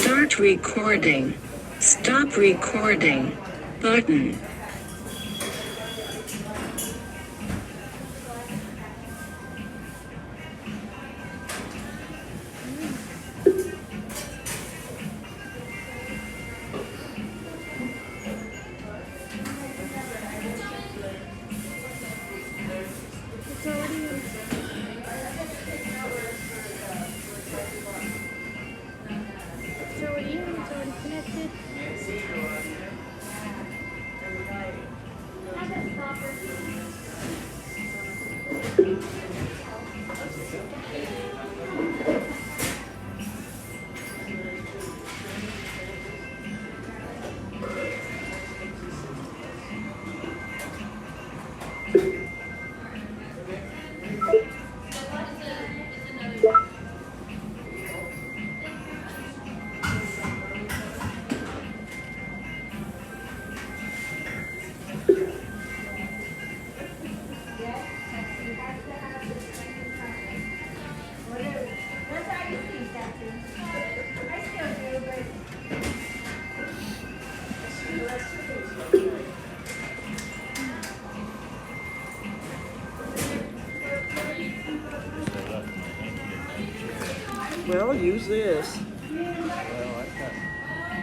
Start recording. Stop recording. Button. It's already connected. Well, use this.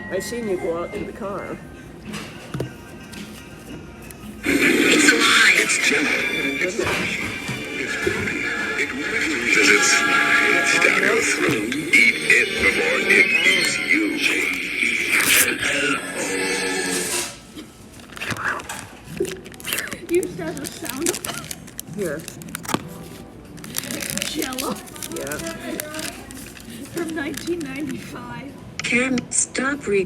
I seen you go out to the car. It's alive. It's Jello. It's broken. It rises its slides down your throat. Eat it before it eats you. Used as a sound Here. Jello Yeah. from 1995. Cam, stop re.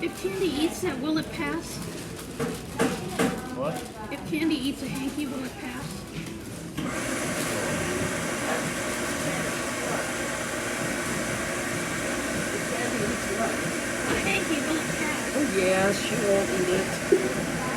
If Candy eats that, will it pass? What? If Candy eats a hanky, will it pass? A hanky, will it pass? Oh, yeah, she won't eat it.